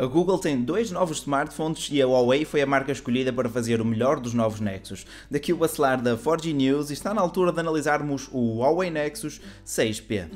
A Google tem dois novos smartphones e a Huawei foi a marca escolhida para fazer o melhor dos novos Nexus. Daqui o bacelar da 4G News e está na altura de analisarmos o Huawei Nexus 6P.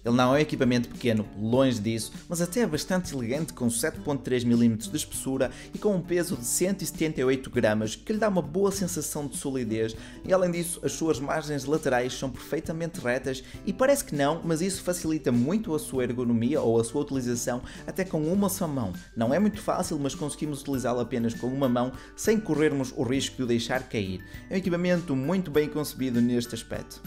Ele não é um equipamento pequeno, longe disso, mas até é bastante elegante, com 7.3mm de espessura e com um peso de 178 gramas, que lhe dá uma boa sensação de solidez, e além disso as suas margens laterais são perfeitamente retas e parece que não, mas isso facilita muito a sua ergonomia ou a sua utilização até com uma só mão. Não é muito fácil, mas conseguimos utilizá-lo apenas com uma mão sem corrermos o risco de o deixar cair. É um equipamento muito bem concebido neste aspecto.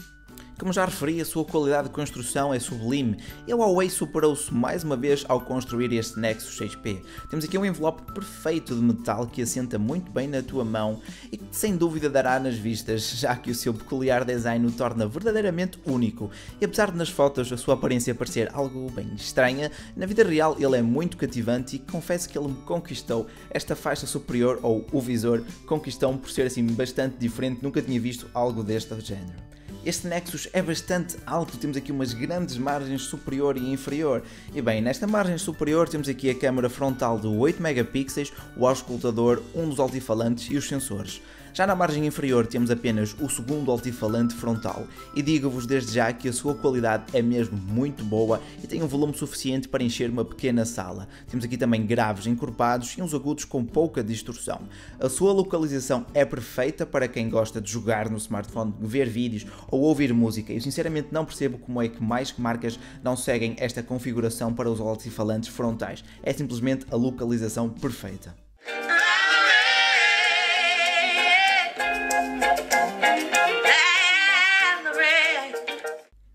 Como já referi, a sua qualidade de construção é sublime e a Huawei superou-se mais uma vez ao construir este Nexus 6P. Temos aqui um envelope perfeito de metal que assenta muito bem na tua mão e que sem dúvida dará nas vistas, já que o seu peculiar design o torna verdadeiramente único. E apesar de nas fotos a sua aparência parecer algo bem estranha, na vida real ele é muito cativante e confesso que ele me conquistou. Esta faixa superior, ou o visor, conquistou-me por ser assim bastante diferente, nunca tinha visto algo deste género. Este Nexus é bastante alto, temos aqui umas grandes margens superior e inferior. E bem, nesta margem superior temos aqui a câmera frontal de 8 megapixels, o auscultador, um dos altifalantes e os sensores. Já na margem inferior temos apenas o segundo altifalante frontal e digo-vos desde já que a sua qualidade é mesmo muito boa e tem um volume suficiente para encher uma pequena sala. Temos aqui também graves encorpados e uns agudos com pouca distorção. A sua localização é perfeita para quem gosta de jogar no smartphone, ver vídeos ou ouvir música. Eu sinceramente não percebo como é que mais marcas não seguem esta configuração para os altifalantes frontais. É simplesmente a localização perfeita.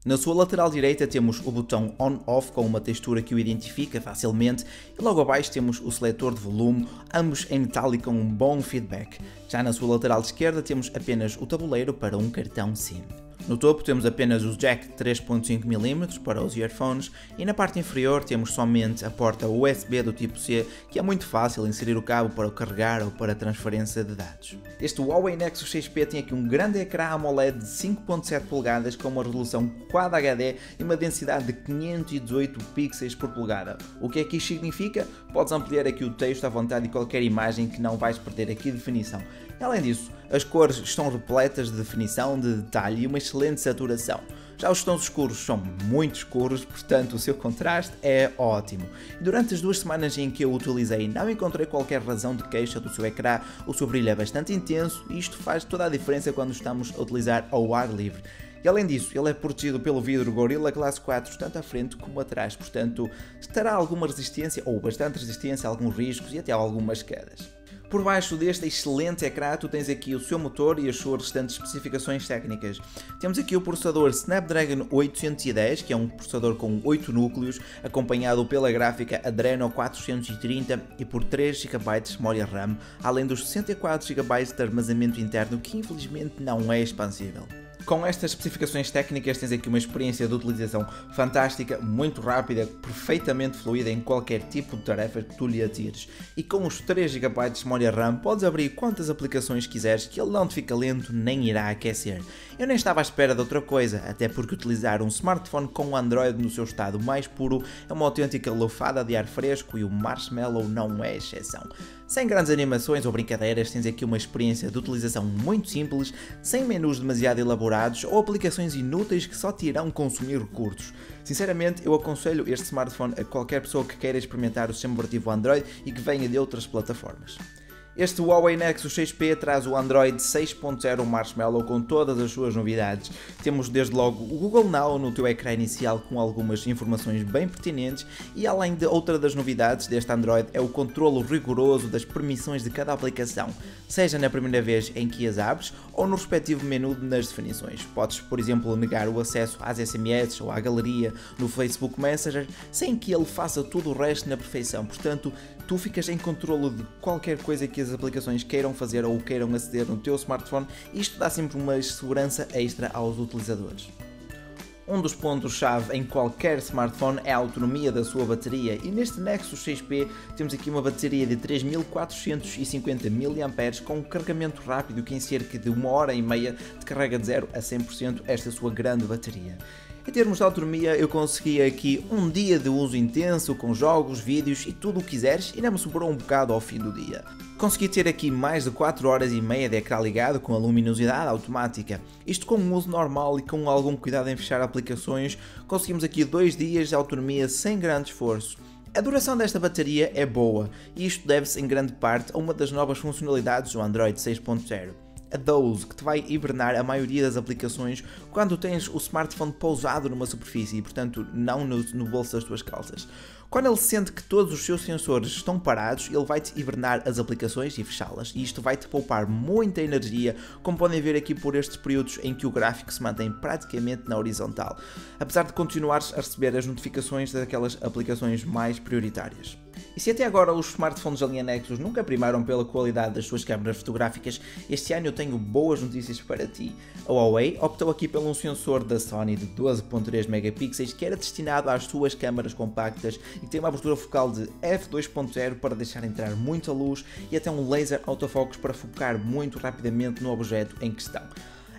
Na sua lateral direita temos o botão On-Off com uma textura que o identifica facilmente e logo abaixo temos o seletor de volume, ambos em metálico com um bom feedback. Já na sua lateral esquerda temos apenas o tabuleiro para um cartão SIM. No topo temos apenas o jack 3.5mm para os earphones e na parte inferior temos somente a porta USB do tipo C, que é muito fácil inserir o cabo para o carregar ou para a transferência de dados. Este Huawei Nexus 6P tem aqui um grande ecrã AMOLED de 5.7 polegadas com uma resolução Quad HD e uma densidade de 518 pixels por polegada. O que é que isto significa? Podes ampliar aqui o texto à vontade e qualquer imagem que não vais perder aqui definição. E além disso, as cores estão repletas de definição, de detalhe e uma excelente saturação. Já os tons escuros são muito escuros, portanto o seu contraste é ótimo. E durante as 2 semanas em que eu o utilizei não encontrei qualquer razão de queixa do seu ecrã, o seu brilho é bastante intenso e isto faz toda a diferença quando estamos a utilizar ao ar livre. E além disso, ele é protegido pelo vidro Gorilla Glass 4 tanto à frente como atrás, portanto terá alguma resistência ou bastante resistência a alguns riscos e até a algumas quedas. Por baixo deste excelente ecrã tu tens aqui o seu motor e as suas restantes especificações técnicas. Temos aqui o processador Snapdragon 810, que é um processador com 8 núcleos, acompanhado pela gráfica Adreno 430 e por 3 GB de memória RAM, além dos 64 GB de armazenamento interno, que infelizmente não é expansível. Com estas especificações técnicas tens aqui uma experiência de utilização fantástica, muito rápida, perfeitamente fluida em qualquer tipo de tarefa que tu lhe atires. E com os 3 GB de memória RAM podes abrir quantas aplicações quiseres que ele não te fica lento nem irá aquecer. Eu nem estava à espera de outra coisa, até porque utilizar um smartphone com o Android no seu estado mais puro é uma autêntica lufada de ar fresco e o Marshmallow não é exceção. Sem grandes animações ou brincadeiras, tens aqui uma experiência de utilização muito simples, sem menus demasiado elaborados ou aplicações inúteis que só te irão consumir recursos. Sinceramente, eu aconselho este smartphone a qualquer pessoa que queira experimentar o sistema operativo Android e que venha de outras plataformas. Este Huawei Nexus 6P traz o Android 6.0 Marshmallow com todas as suas novidades. Temos desde logo o Google Now no teu ecrã inicial com algumas informações bem pertinentes e além de outra das novidades deste Android é o controlo rigoroso das permissões de cada aplicação, seja na primeira vez em que as abres ou no respectivo menu nas definições. Podes, por exemplo, negar o acesso às SMS ou à galeria no Facebook Messenger sem que ele faça tudo o resto na perfeição, portanto tu ficas em controlo de qualquer coisa que as aplicações queiram fazer ou queiram aceder no teu smartphone e isto dá sempre uma segurança extra aos utilizadores. Um dos pontos-chave em qualquer smartphone é a autonomia da sua bateria, e neste Nexus 6P temos aqui uma bateria de 3450 mAh com um carregamento rápido que em cerca de 1h30 te carrega de 0 a 100% esta sua grande bateria. Em termos de autonomia, eu consegui aqui um dia de uso intenso com jogos, vídeos e tudo o que quiseres, e ainda me sobrou um bocado ao fim do dia. Consegui ter aqui mais de 4h30 de ecrã ligado com a luminosidade automática. Isto com um uso normal e com algum cuidado em fechar aplicações, conseguimos aqui 2 dias de autonomia sem grande esforço. A duração desta bateria é boa, e isto deve-se em grande parte a uma das novas funcionalidades do Android 6.0. A Doze, que te vai hibernar a maioria das aplicações quando tens o smartphone pousado numa superfície e, portanto, não no bolso das tuas calças. Quando ele sente que todos os seus sensores estão parados, ele vai-te hibernar as aplicações e fechá-las, e isto vai-te poupar muita energia, como podem ver aqui por estes períodos em que o gráfico se mantém praticamente na horizontal, apesar de continuares a receber as notificações daquelas aplicações mais prioritárias. E se até agora os smartphones da linha Nexus nunca primaram pela qualidade das suas câmaras fotográficas, este ano eu tenho boas notícias para ti. A Huawei optou aqui por um sensor da Sony de 12.3 megapixels que era destinado às suas câmaras compactas e que tem uma abertura focal de f2.0 para deixar entrar muita luz e até um laser autofocus para focar muito rapidamente no objeto em questão.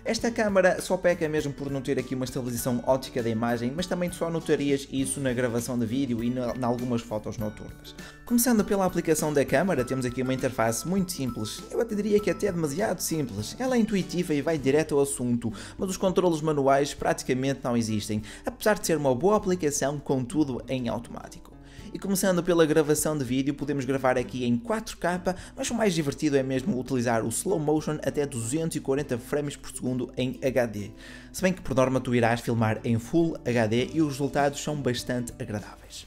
Esta câmara só peca mesmo por não ter aqui uma estabilização óptica da imagem, mas também só notarias isso na gravação de vídeo e em algumas fotos noturnas. Começando pela aplicação da câmara, temos aqui uma interface muito simples, eu até diria que até demasiado simples. Ela é intuitiva e vai direto ao assunto, mas os controles manuais praticamente não existem, apesar de ser uma boa aplicação com tudo em automático. E começando pela gravação de vídeo, podemos gravar aqui em 4K, mas o mais divertido é mesmo utilizar o Slow Motion até 240 frames por segundo em HD. Se bem que por norma tu irás filmar em Full HD e os resultados são bastante agradáveis.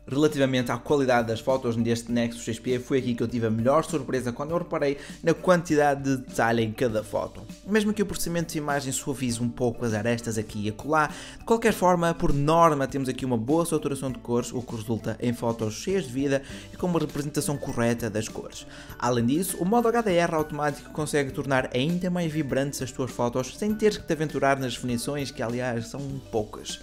Relativamente à qualidade das fotos deste Nexus 6P, foi aqui que eu tive a melhor surpresa quando eu reparei na quantidade de detalhe em cada foto. Mesmo que o processamento de imagem suavize um pouco as arestas aqui e acolá, de qualquer forma, por norma, temos aqui uma boa saturação de cores, o que resulta em fotos cheias de vida e com uma representação correta das cores. Além disso, o modo HDR automático consegue tornar ainda mais vibrantes as tuas fotos sem teres que te aventurar nas definições, que aliás são poucas.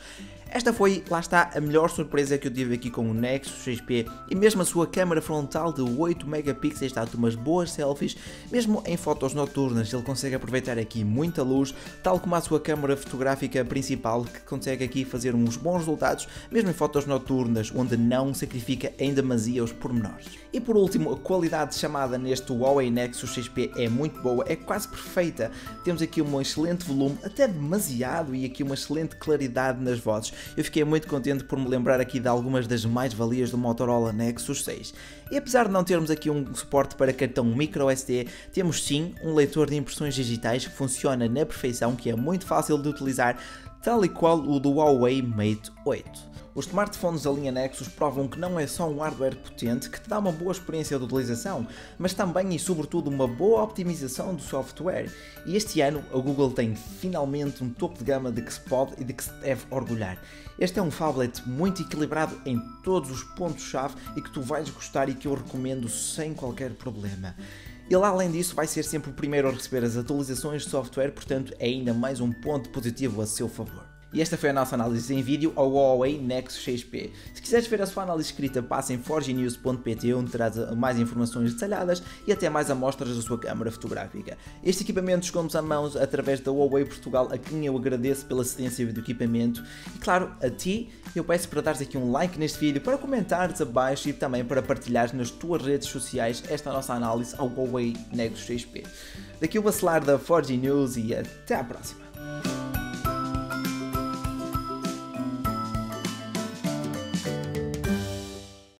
Esta foi, lá está, a melhor surpresa que eu tive aqui com o Nexus 6P, e mesmo a sua câmera frontal de 8 megapixels dá-te umas boas selfies, mesmo em fotos noturnas ele consegue aproveitar aqui muita luz, tal como a sua câmera fotográfica principal que consegue aqui fazer uns bons resultados, mesmo em fotos noturnas, onde não sacrifica em demasia os pormenores. E por último, a qualidade de chamada neste Huawei Nexus 6P é muito boa, é quase perfeita, temos aqui um excelente volume, até demasiado, e aqui uma excelente claridade nas vozes. Eu fiquei muito contente por me lembrar aqui de algumas das mais-valias do Motorola Nexus 6. E apesar de não termos aqui um suporte para cartão microSD, temos sim um leitor de impressões digitais que funciona na perfeição, que é muito fácil de utilizar, tal e qual o do Huawei Mate 8. Os smartphones da linha Nexus provam que não é só um hardware potente que te dá uma boa experiência de utilização, mas também e sobretudo uma boa optimização do software. E este ano a Google tem finalmente um topo de gama de que se pode e de que se deve orgulhar. Este é um phablet muito equilibrado em todos os pontos-chave e que tu vais gostar e que eu recomendo sem qualquer problema. Ele, além disso, vai ser sempre o primeiro a receber as atualizações de software, portanto é ainda mais um ponto positivo a seu favor. E esta foi a nossa análise em vídeo ao Huawei Nexus 6P. Se quiseres ver a sua análise escrita, passa em forgenews.pt, onde traz mais informações detalhadas e até mais amostras da sua câmara fotográfica. Este equipamento chegou-nos a mãos através da Huawei Portugal, a quem eu agradeço pela cedência do equipamento. E claro, a ti, eu peço para dares aqui um like neste vídeo, para comentares abaixo e também para partilhares nas tuas redes sociais esta nossa análise ao Huawei Nexus 6P. Daqui o Bacelar da Forge News e até à próxima.